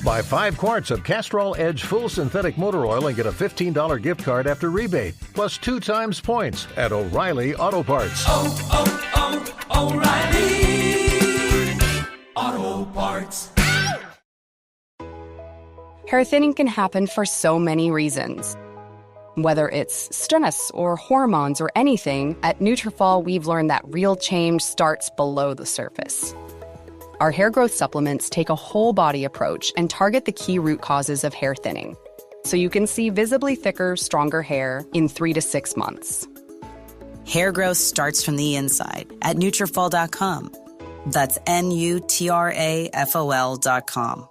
Buy 5 quarts of Castrol Edge Full Synthetic Motor Oil and get a $15 gift card after rebate, plus 2 times points at O'Reilly Auto Parts. O'Reilly Auto Parts. Hair thinning can happen for so many reasons. Whether it's stress or hormones or anything, at Nutrafol we've learned that real change starts below the surface. Our hair growth supplements take a whole body approach and target the key root causes of hair thinning, so you can see visibly thicker, stronger hair in 3 to 6 months. Hair growth starts from the inside at Nutrafol.com. That's Nutrafol.com.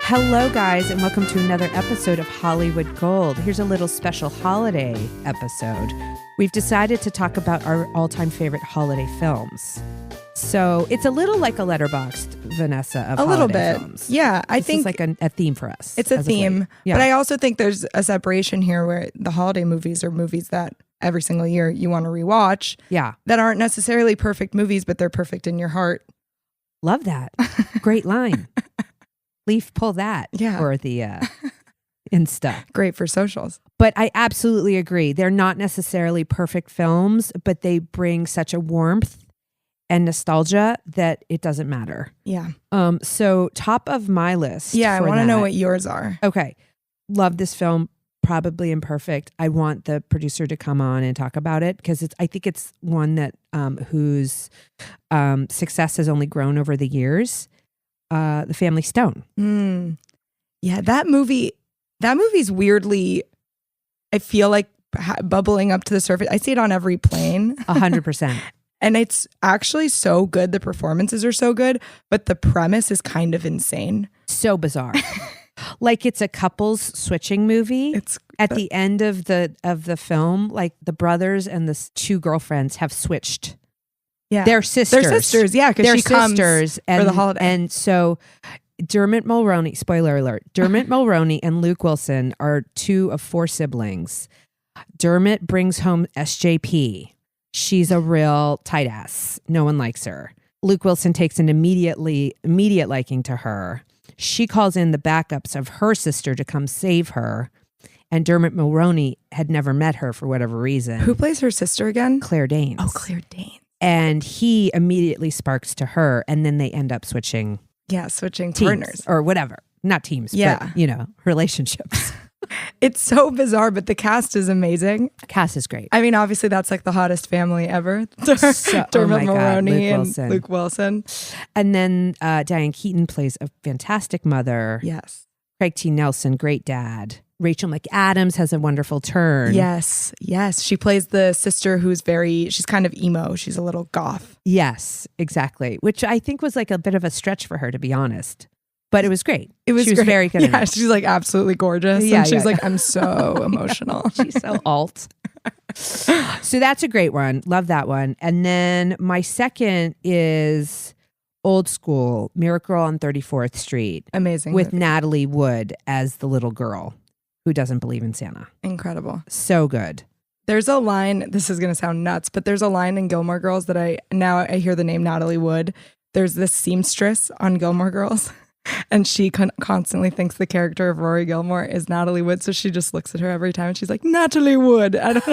Hello, guys, and welcome to another episode of Hollywood Gold. Here's a little special holiday episode. We've decided to talk about our all-time favorite holiday films. So it's a little like a letterboxed, Vanessa, of holiday little bit. films. Yeah, I think it's like a theme for us. It's a theme, yeah. But I also think there's a separation here where the holiday movies are movies that every single year you want to rewatch. Yeah, that aren't necessarily perfect movies, but they're perfect in your heart. Love that. Great line. Leaf, pull that for the Insta. Great for socials. But I absolutely agree. They're not necessarily perfect films, but they bring such a warmth and nostalgia that it doesn't matter. Yeah. So top of my list. Yeah, I want to know what yours are. Okay. Love this film. Probably imperfect. I want the producer to come on and talk about it because I think it's one that whose success has only grown over the years. The Family Stone. Yeah, that movie's weirdly, I feel like bubbling up to the surface. I see it on every plane. 100%. And it's actually so good. The performances are so good, but the premise is kind of insane. So bizarre. Like it's a couples switching movie. It's at the end of the film, like the brothers and the 2 girlfriends have switched. Yeah, they're sisters. Yeah, because she comes sisters for the holiday. And so Dermot Mulroney, spoiler alert, Dermot Mulroney and Luke Wilson are 2 of 4 siblings. Dermot brings home SJP. She's a real tight ass. No one likes her. Luke Wilson takes an immediate liking to her. She calls in the backups of her sister to come save her. And Dermot Mulroney had never met her for whatever reason. Who plays her sister again? Claire Danes. Oh, Claire Danes. And he immediately sparks to her, and then they end up switching. Yeah, switching teams, partners. or whatever. Not teams, but, relationships. It's so bizarre, but the cast is amazing. The cast is great. I mean, obviously, that's like the hottest family ever. Dermot Mulroney and Luke Wilson. And then Diane Keaton plays a fantastic mother. Yes. Craig T. Nelson, great dad. Rachel McAdams has a wonderful turn. Yes. She plays the sister who's she's kind of emo. She's a little goth. Yes, exactly. Which I think was like a bit of a stretch for her, to be honest. But it was great. She was very good. Yeah, she's like absolutely gorgeous. Yeah, and she's like, I'm so emotional. She's so alt. So that's a great one. Love that one. And then my second is old school, Miracle on 34th Street. Amazing. With Natalie Wood as the little girl who doesn't believe in Santa. Incredible. So good. There's a line, this is going to sound nuts, but there's a line in Gilmore Girls that I hear the name Natalie Wood. There's this seamstress on Gilmore Girls, and she constantly thinks the character of Rory Gilmore is Natalie Wood, so she just looks at her every time and she's like, Natalie Wood. I don't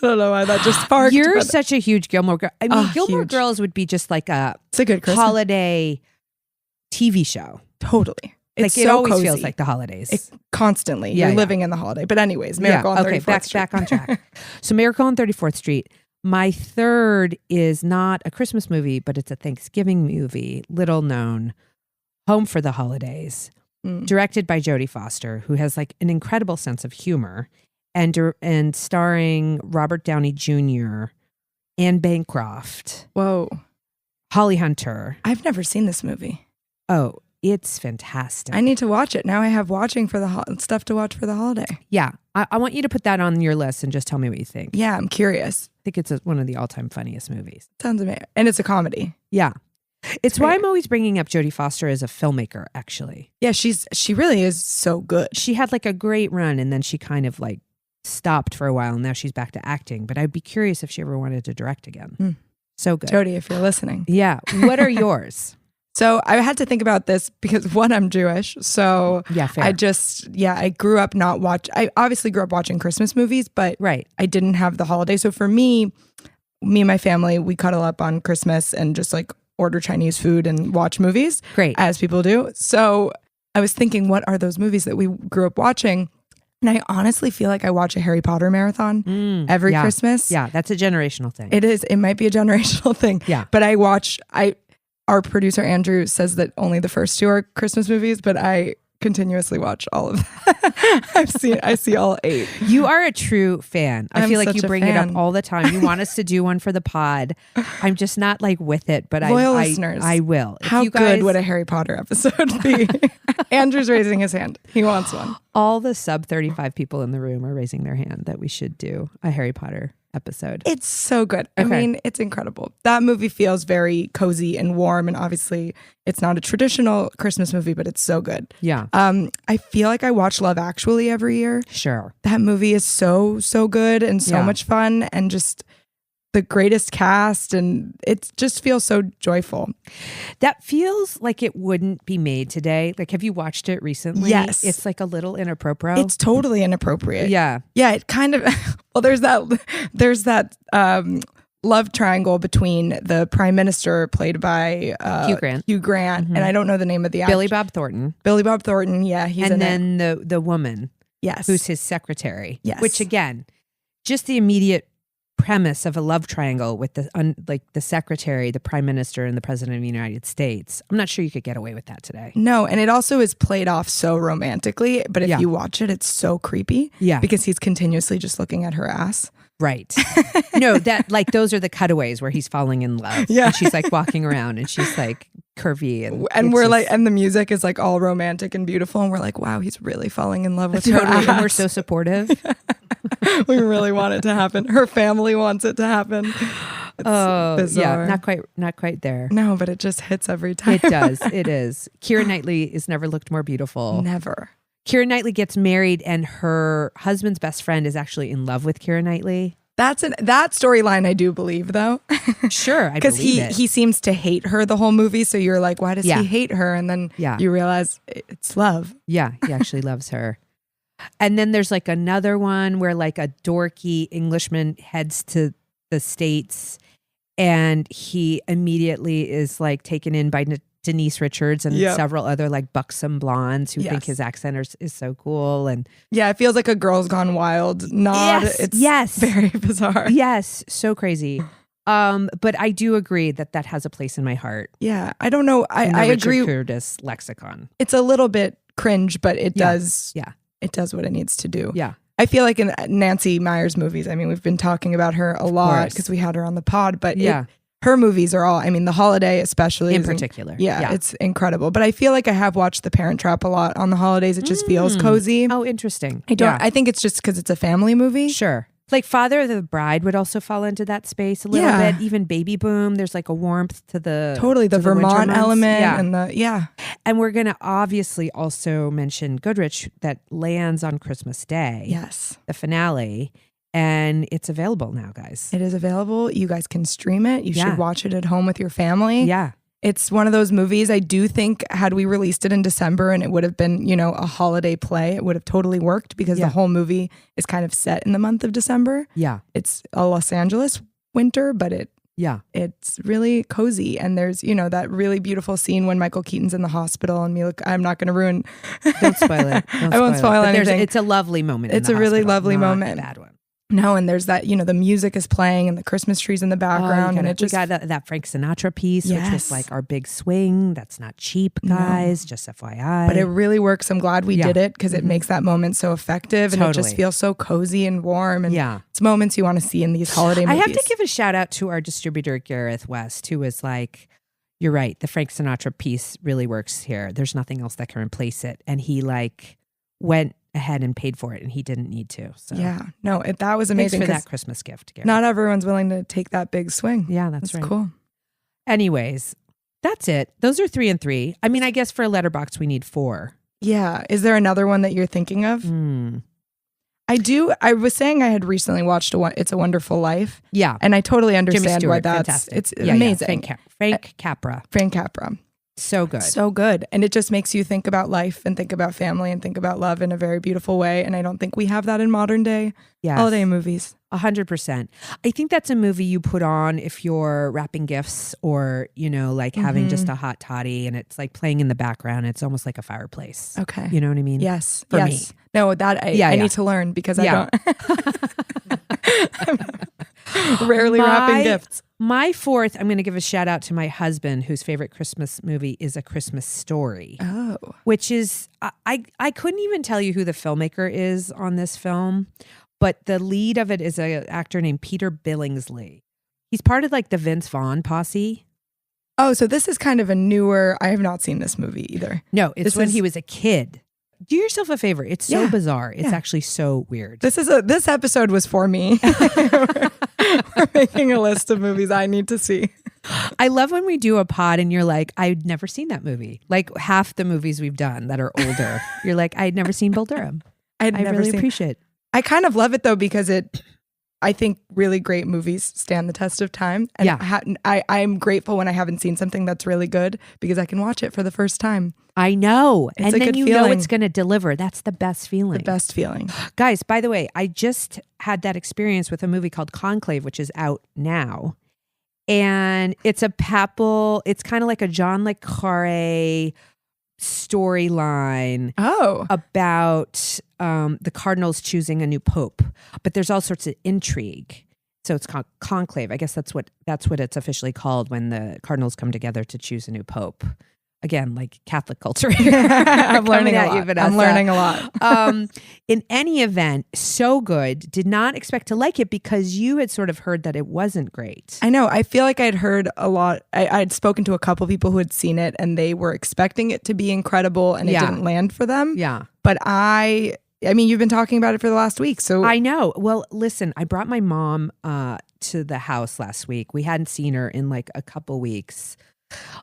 know why that just sparked. You're such a huge Gilmore Girl. I mean, Gilmore huge. Girls would be just like it's a good Christmas holiday TV show. Totally. It's like, it always cozy. Feels like the holidays. Constantly. You're living in the holiday. But anyways, Miracle on 34th Street. Back on track. So Miracle on 34th Street. My third is not a Christmas movie, but it's a Thanksgiving movie, little known, Home for the Holidays, directed by Jodie Foster, who has like an incredible sense of humor, and starring Robert Downey Jr., Anne Bancroft. Whoa. Holly Hunter. I've never seen this movie. Oh, It's fantastic. I need to watch it. Now I have watching for the stuff to watch for the holiday. Yeah. I want you to put that on your list and just tell me what you think. Yeah, I'm curious. I think it's one of the all-time funniest movies. Sounds amazing. And it's a comedy. Yeah. It's why great. I'm always bringing up Jodie Foster as a filmmaker, actually. Yeah, she really is so good. She had like a great run and then she kind of like stopped for a while and now she's back to acting. But I'd be curious if she ever wanted to direct again. So good. Jodie, if you're listening. Yeah. What are yours? So I had to think about this because one, I'm Jewish. So Yeah, fair. I grew up I obviously grew up watching Christmas movies, but Right. I didn't have the holiday. So for me and my family, we cuddle up on Christmas and just like order Chinese food and watch movies. Great. As people do. So I was thinking, what are those movies that we grew up watching? And I honestly feel like I watch a Harry Potter marathon every yeah. Christmas. Yeah, that's a generational thing. It is. It might be a generational thing. Yeah. But our producer Andrew says that only the first two are Christmas movies, but I continuously watch all of them. I see all 8. You are a true fan. I I'm feel like such you a bring it up fan. all the time. You want us to do one for the pod. I'm just not like with it, but Loyal listeners, I will. If How you guys, good would a Harry Potter episode be? Andrew's raising his hand. He wants one. all the sub 35 people in the room are raising their hand that we should do a Harry Potter episode. It's so good. I Okay. mean, it's incredible. That movie feels very cozy and warm, and obviously it's not a traditional Christmas movie, but it's so good. Yeah, I feel like I watch Love Actually every year. sure. That movie is so good and so Yeah. much fun and just the greatest cast, and it just feels so joyful. That feels like it wouldn't be made today. Like, have you watched it recently? Yes. It's like a little inappropriate. It's totally inappropriate. Yeah. Yeah, it kind of well there's that love triangle between the prime minister played by Hugh Grant, and I don't know the name of the actor. Billy Bob Thornton. Billy Bob Thornton, yeah, he's And in then it. the woman Yes. who's his secretary. Yes. Which again, just the immediate premise of a love triangle with the secretary, the prime minister, and the president of the United States. I'm not sure you could get away with that today. No, and it also is played off so romantically, but if Yeah. you watch it, it's so creepy. Yeah. Because he's continuously just looking at her ass. Right. No, that like those are the cutaways where he's falling in love. Yeah. And she's like walking around and she's like curvy and And it's we're just- like, and the music is like all romantic and beautiful, and we're like, wow, he's really falling in love with her totally, and we're ass. so supportive. We really want it to happen. Her family wants it to happen. It's bizarre. Yeah, not quite there. No, but it just hits every time. It does. It is. Keira Knightley has never looked more beautiful. Never. Keira Knightley gets married and her husband's best friend is actually in love with Keira Knightley. That storyline I do believe though. Sure, I Because believe it. he seems to hate her the whole movie, so you're like, why does Yeah. he hate her? And then Yeah. you realize it's love. Yeah, he actually loves her. And then there's like another one where like a dorky Englishman heads to the States and he immediately is like taken in by Denise Richards and Yep. several other like buxom blondes who think Yes. his accent is so cool. And Yeah, it feels like a Girls Gone Wild nod. Yes, It's yes. very bizarre. yes, so crazy. But I do agree that has a place in my heart. Yeah, I don't know. In the I Richard agree. Curtis lexicon. It's a little bit cringe, but it Yeah. does. Yeah. It does what it needs to do. Yeah. I feel like in Nancy Meyers movies, I mean, we've been talking about her a lot course. because we had her on the pod, but Yeah. her movies are all, I mean, The Holiday especially. In is particular. Yeah, it's incredible. But I feel like I have watched The Parent Trap a lot on the holidays. It just feels cozy. Oh, interesting. I don't, Yeah. I think it's just because it's a family movie. Sure. Like Father of the Bride would also fall into that space a little Yeah. bit. Even Baby Boom, there's like a warmth to the Totally. The to winter Vermont months. element Yeah. and And we're going to obviously also mention Goodrich that lands on Christmas Day. yes. The finale. And it's available now, guys. It is available. You guys can stream it. You Yeah. should watch it at home with your family. Yeah. It's one of those movies I do think had we released it in December and it would have been, a holiday play, it would have totally worked because Yeah. the whole movie is kind of set in the month of December. Yeah. It's a Los Angeles winter, but Yeah. it's really cozy. And there's, that really beautiful scene when Michael Keaton's in the hospital and I'm not going to ruin. Don't spoil it. I won't spoil But anything. It's a lovely moment. in It's the a really hospital, lovely not moment. A bad one. No, and there's that, the music is playing and the Christmas trees in the background. And it just, we got that Frank Sinatra piece, which was Yes. like our big swing. That's not cheap, guys. Just FYI. but it really works. I'm glad we Yeah. did it because it makes that moment so effective and it just Totally. feels so cozy and warm. And Yeah. it's moments you want to see in these holiday I movies. have to give a shout out to our distributor, Gareth West, who was like, You're right. The Frank Sinatra piece really works here. There's nothing else that can replace it. And he went ahead and paid for it, and he didn't need to. So Yeah. No, that was amazing. Thanks for that Christmas gift, Gary. Not everyone's willing to take that big swing. Yeah, that's right. Cool. Anyways, that's it. Those are 3 and 3. I mean, I guess for a letterbox, we need 4. Yeah. Is there another one that you're thinking of? I was saying I had recently watched It's a Wonderful Life. Yeah. And I totally understand Jimmy Stewart, why that's fantastic. it's amazing. Frank Capra. Frank Capra. So good. So good. And it just makes you think about life and think about family and think about love in a very beautiful way. And I don't think we have that in modern day holiday movies. 100%. I think that's a movie you put on if you're wrapping gifts or, having just a hot toddy and it's like playing in the background. It's almost like a fireplace. Okay. You know what I mean? Yes. For me. No, that I need to learn because I don't. Rarely wrapping gifts. My 4th, I'm going to give a shout out to my husband, whose favorite Christmas movie is A Christmas Story. Oh. Which is, I couldn't even tell you who the filmmaker is on this film, but the lead of it is an actor named Peter Billingsley. He's part of the Vince Vaughn posse. Oh, so this is kind of a newer, I have not seen this movie either. No, it's when he was a kid. Do yourself a favor. It's so bizarre. It's actually so weird. This episode was for me. We're making a list of movies I need to see. I love when we do a pod and you're like, I'd never seen that movie. Like half the movies we've done that are older. You're like, I'd never seen Bull Durham. I really appreciate it. I kind of love it though because I think really great movies stand the test of time. And I'm grateful when I haven't seen something that's really good because I can watch it for the first time. I know. It's and a then good you feeling. know it's going to deliver. That's the best feeling. The best feeling. Guys, by the way, I just had that experience with a movie called Conclave, which is out now. And it's it's kind of like a John le Carré storyline about the cardinals choosing a new pope. But there's all sorts of intrigue. So it's called Conclave. I guess that's what it's officially called when the cardinals come together to choose a new pope. Again, like Catholic culture. I'm learning a lot. I'm learning a lot. In any event, so good. Did not expect to like it because you had sort of heard that it wasn't great. I know. I feel like I'd heard a lot. I'd spoken to a couple people who had seen it and they were expecting it to be incredible and it didn't land for them. Yeah. But I mean, you've been talking about it for the last week. So I know. Well, listen, I brought my mom to the house last week. We hadn't seen her in like a couple weeks.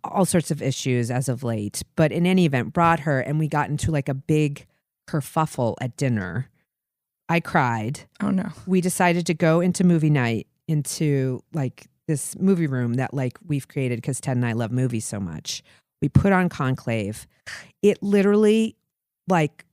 All sorts of issues as of late. But in any event, brought her and we got into like a big kerfuffle at dinner. I cried. Oh no. We decided to go into movie night into like this movie room that like we've created because Ted and I love movies so much. We put on Conclave. It literally like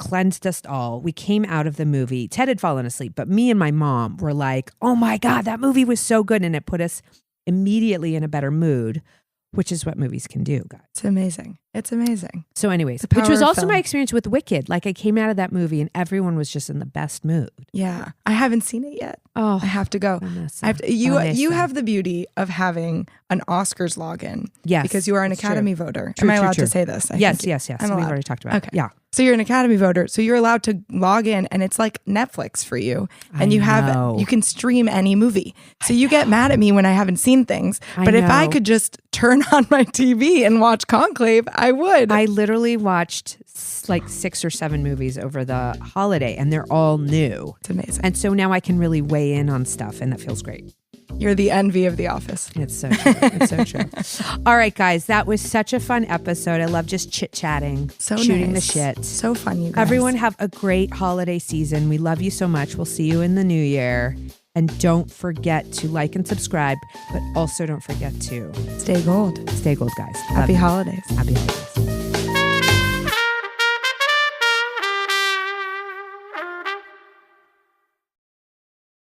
cleansed us all. We came out of the movie. Ted had fallen asleep, but me and my mom were like, oh my God, that movie was so good. And it put us immediately in a better mood, which is what movies can do, guys. It's amazing. It's amazing. So anyways, which was also my experience with Wicked. Like I came out of that movie and everyone was just in the best mood. Yeah. I haven't seen it yet. Oh, I have to go. Vanessa. You have the beauty of having an Oscars login. Yes. Because you are an Academy voter. Am I allowed to say this? Yes. I'm We've allowed. already talked about it. Okay. Yeah. So you're an Academy voter. So you're allowed to log in and it's like Netflix for you. And you can stream any movie. So you get mad at me when I haven't seen things. But if I could just turn on my TV and watch Conclave, I would. I literally watched like 6 or 7 movies over the holiday and they're all new. It's amazing. And so now I can really weigh in on stuff and that feels great. You're the envy of The Office. It's so true. It's so true. All right, guys, that was such a fun episode. I love just chit-chatting, shooting the shit. So fun, you guys. Everyone have a great holiday season. We love you so much. We'll see you in the new year. And don't forget to like and subscribe, but also don't forget to stay gold. Stay gold, guys. Happy holidays. Happy holidays.